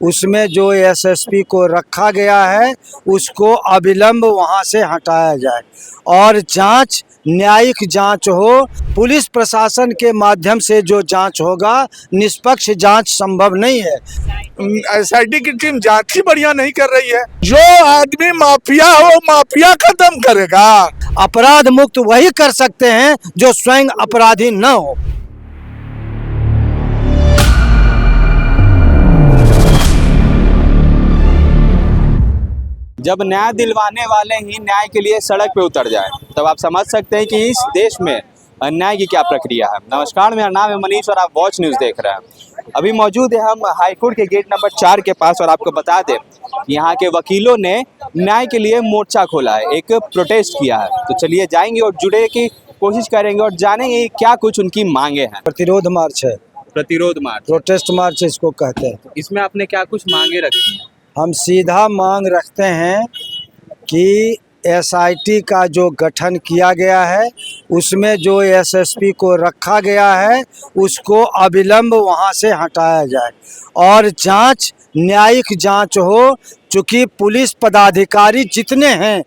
उसमें जो एसएसपी को रखा गया है उसको अविलंब वहां से हटाया जाए और जांच न्यायिक जांच हो। पुलिस प्रशासन के माध्यम से जो जांच होगा, निष्पक्ष जांच संभव नहीं है। एसआईटी की टीम जांच ही बढ़िया नहीं कर रही है। जो आदमी माफिया हो माफिया खत्म करेगा। अपराध मुक्त वही कर सकते हैं जो स्वयं अपराधी न हो। जब न्याय दिलवाने वाले ही न्याय के लिए सड़क पे उतर जाए तब आप समझ सकते हैं कि इस देश में अन्याय की क्या प्रक्रिया है। नमस्कार, मेरा नाम है मनीष और आप वॉच न्यूज़ देख रहे हैं। अभी मौजूद है हम हाईकोर्ट के गेट नंबर 4 के पास और आपको बता दें यहाँ के वकीलों ने न्याय के लिए मोर्चा खोला है, एक प्रोटेस्ट किया है। तो चलिए जाएंगे और जुड़े की कोशिश करेंगे और जानेंगे क्या कुछ उनकी मांगे हैं। प्रतिरोध मार्च है, प्रतिरोध मार्च, प्रोटेस्ट मार्च इसको कहते हैं। इसमें आपने क्या कुछ मांगे रखी हैं? हम सीधा मांग रखते हैं कि एसआईटी का जो गठन किया गया है उसमें जो एसएसपी को रखा गया है उसको अविलंब वहां से हटाया जाए और जांच न्यायिक जांच हो। चूँकि पुलिस पदाधिकारी जितने हैं,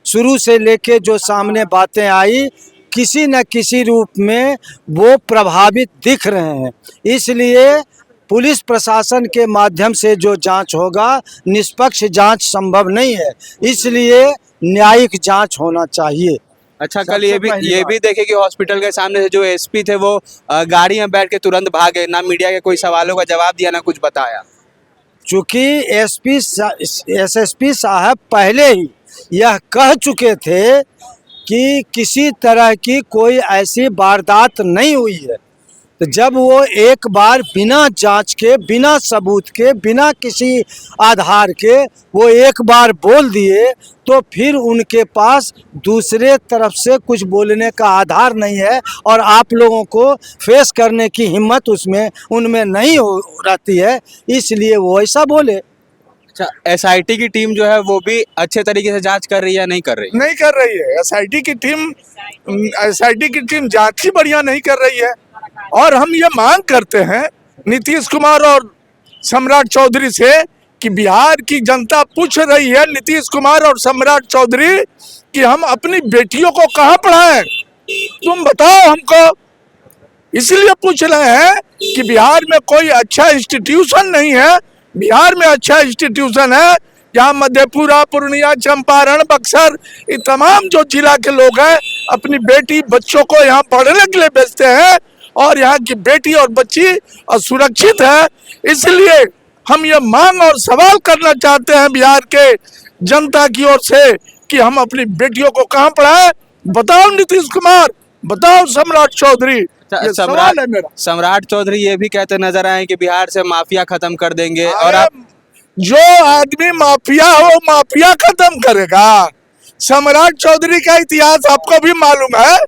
शुरू से लेके जो सामने बातें आई, किसी न किसी रूप में वो प्रभावित दिख रहे हैं। इसलिए पुलिस प्रशासन के माध्यम से जो जांच होगा, निष्पक्ष जांच संभव नहीं है। इसलिए न्यायिक जांच होना चाहिए। अच्छा, कल ये भी देखे कि हॉस्पिटल के सामने से जो एसपी थे वो गाड़ी में बैठ के तुरंत भागे, ना मीडिया के कोई सवालों का जवाब दिया ना कुछ बताया। चूँकि एसएसपी साहब पहले ही यह कह चुके थे कि किसी तरह की कोई ऐसी वारदात नहीं हुई है। तो जब वो एक बार बिना जांच के, बिना सबूत के, बिना किसी आधार के वो एक बार बोल दिए तो फिर उनके पास दूसरे तरफ से कुछ बोलने का आधार नहीं है और आप लोगों को फेस करने की हिम्मत उनमें नहीं हो रहती है, इसलिए वो ऐसा बोले। अच्छा, एसआईटी की टीम जो है वो भी अच्छे तरीके से जांच कर रही है, नहीं कर रही? नहीं कर रही है। एसआईटी की टीम जांच ही बढ़िया नहीं कर रही है। और हम ये मांग करते हैं नीतीश कुमार और सम्राट चौधरी से कि बिहार की जनता पूछ रही है नीतीश कुमार और सम्राट चौधरी कि हम अपनी बेटियों को कहाँ पढ़ाएं, तुम बताओ हमको। इसलिए पूछ रहे हैं कि बिहार में कोई अच्छा इंस्टीट्यूशन नहीं है। बिहार में अच्छा इंस्टीट्यूशन है जहाँ मधेपुरा, पूर्णिया, चंपारण, बक्सर, ये तमाम जो जिला के लोग हैं अपनी बेटी बच्चों को यहाँ पढ़ने के लिए भेजते हैं और यहाँ की बेटी और बच्ची सुरक्षित है। इसलिए हम ये मांग और सवाल करना चाहते हैं बिहार के जनता की ओर से कि हम अपनी बेटियों को कहाँ पढ़ाएं। बताओ नीतीश कुमार, बताओ सम्राट चौधरी। ये सवाल है मेरा। सम्राट चौधरी ये भी कहते नजर आए कि बिहार से माफिया खत्म कर देंगे और आप जो आदमी माफिया हो माफिया खत्म करेगा। सम्राट चौधरी का इतिहास आपको भी मालूम है।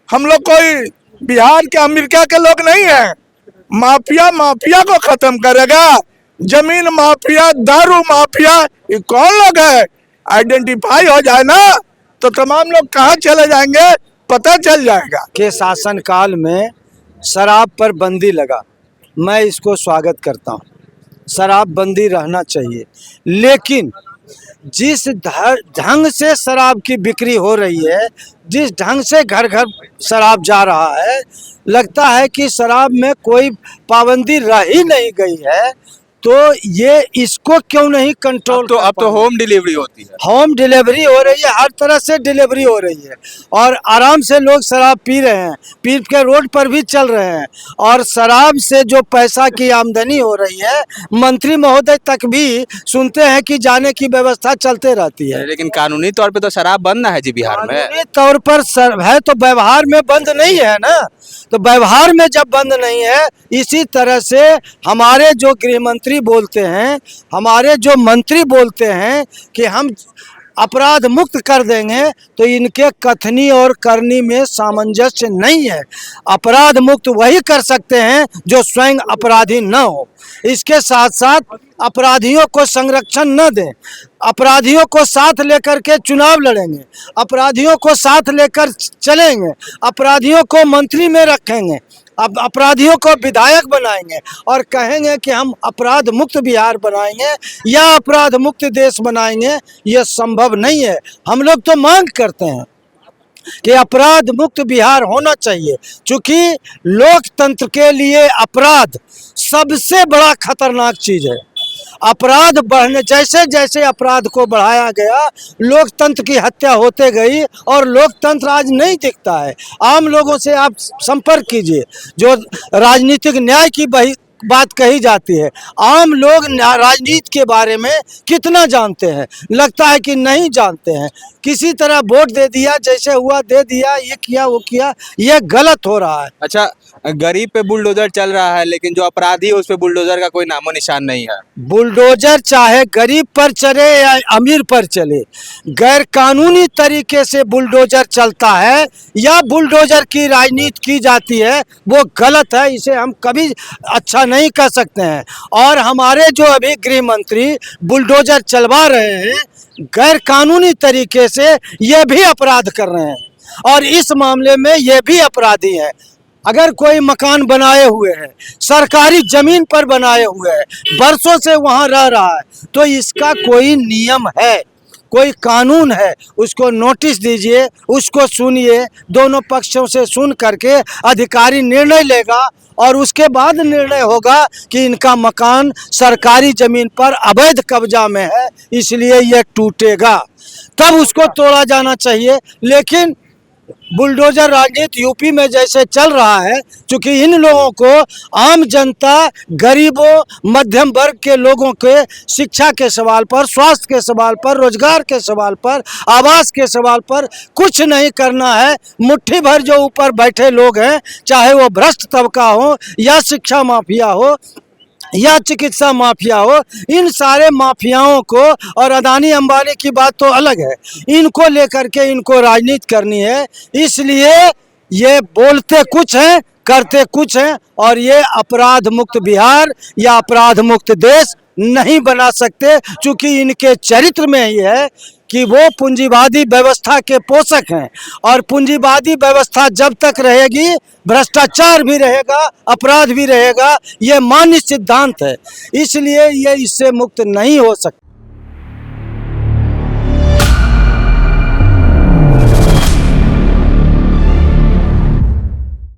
हम लोग कोई बिहार के अमेरिका के लोग नहीं है। माफिया माफिया को खत्म करेगा। जमीन माफिया, दारू माफिया, ये कौन लोग है? आइडेंटिफाई हो जाए ना तो तमाम लोग कहाँ चले जाएंगे पता चल जाएगा। के शासनकाल में शराब पर बंदी लगा, मैं इसको स्वागत करता हूँ। शराब बंदी रहना चाहिए, लेकिन जिस ढंग से शराब की बिक्री हो रही है, जिस ढंग से घर घर शराब जा रहा है, लगता है कि शराब में कोई पाबंदी रह ही नहीं गई है। तो ये इसको क्यों नहीं कंट्रोल? अब तो होम डिलीवरी होती है। होम डिलीवरी हो रही है, हर तरह से डिलीवरी हो रही है और आराम से लोग शराब पी रहे हैं, पी के रोड पर भी चल रहे हैं। और शराब से जो पैसा की आमदनी हो रही है, मंत्री महोदय तक भी सुनते हैं कि जाने की व्यवस्था चलते रहती है। लेकिन कानूनी तौर पे तो शराब बंद है जी बिहार में। कानूनी तौर पर है तो व्यवहार में बंद नहीं है ना। तो व्यवहार में जब बंद नहीं है, इसी तरह से हमारे जो गृह मंत्री बोलते हैं, हमारे जो मंत्री बोलते हैं कि हम अपराध मुक्त कर देंगे, तो इनके कथनी और करनी में सामंजस्य नहीं है। अपराध मुक्त वही कर सकते हैं जो स्वयं अपराधी न हो। इसके साथ साथ अपराधियों को संरक्षण न दें, अपराधियों को साथ लेकर के चुनाव लड़ेंगे, अपराधियों को साथ लेकर चलेंगे, अपराधियों को मंत्री में रखेंगे, अब अपराधियों को विधायक बनाएंगे और कहेंगे कि हम अपराध मुक्त बिहार बनाएंगे या अपराध मुक्त देश बनाएंगे, ये संभव नहीं है। हम लोग तो मांग करते हैं कि अपराध मुक्त बिहार होना चाहिए, क्योंकि लोकतंत्र के लिए अपराध सबसे बड़ा खतरनाक चीज है। अपराध बढ़ने जैसे जैसे अपराध को बढ़ाया गया, लोकतंत्र की हत्या होते गई और लोकतंत्र आज नहीं दिखता है। आम लोगों से आप संपर्क कीजिए, जो राजनीतिक न्याय की बात कही जाती है, आम लोग राजनीति के बारे में कितना जानते हैं? लगता है कि नहीं जानते हैं। किसी तरह वोट दे दिया, जैसे हुआ दे दिया, ये किया वो किया, ये गलत हो रहा है। अच्छा, गरीब पे बुलडोजर चल रहा है, लेकिन जो अपराधी है उस पे बुलडोजर का कोई नामो निशान नहीं है। बुलडोजर चाहे गरीब पर चले या अमीर पर चले, गैर कानूनी तरीके से बुलडोजर चलता है या बुलडोजर की राजनीति की जाती है, वो गलत है। इसे हम कभी अच्छा नहीं कह सकते हैं। और हमारे जो अभी गृह मंत्री बुलडोजर चलवा रहे हैं गैर कानूनी तरीके से, ये भी अपराध कर रहे हैं और इस मामले में ये भी अपराधी हैं। अगर कोई मकान बनाए हुए है, सरकारी जमीन पर बनाए हुए है, बरसों से वहां रह रहा है, तो इसका कोई नियम है, कोई कानून है, उसको नोटिस दीजिए, उसको सुनिए, दोनों पक्षों से सुन करके अधिकारी निर्णय लेगा और उसके बाद निर्णय होगा कि इनका मकान सरकारी जमीन पर अवैध कब्जा में है, इसलिए ये टूटेगा, तब उसको तोड़ा जाना चाहिए। लेकिन बुलडोजर राजनीति यूपी में जैसे चल रहा है, क्योंकि इन लोगों को आम जनता, गरीबों, मध्यम वर्ग के लोगों के शिक्षा के सवाल पर, स्वास्थ्य के सवाल पर, रोजगार के सवाल पर, आवास के सवाल पर कुछ नहीं करना है। मुट्ठी भर जो ऊपर बैठे लोग हैं, चाहे वो भ्रष्ट तबका हो या शिक्षा माफिया हो या चिकित्सा माफिया हो, इन सारे माफियाओं को, और अदानी अंबानी की बात तो अलग है, इनको लेकर के इनको राजनीति करनी है। इसलिए ये बोलते कुछ हैं, करते कुछ हैं, और ये अपराध मुक्त बिहार या अपराध मुक्त देश नहीं बना सकते, क्योंकि इनके चरित्र में ही है कि वो पूंजीवादी व्यवस्था के पोषक हैं और पूंजीवादी व्यवस्था जब तक रहेगी, भ्रष्टाचार भी रहेगा, अपराध भी रहेगा, ये मान्य सिद्धांत है। इसलिए ये इससे मुक्त नहीं हो सकता।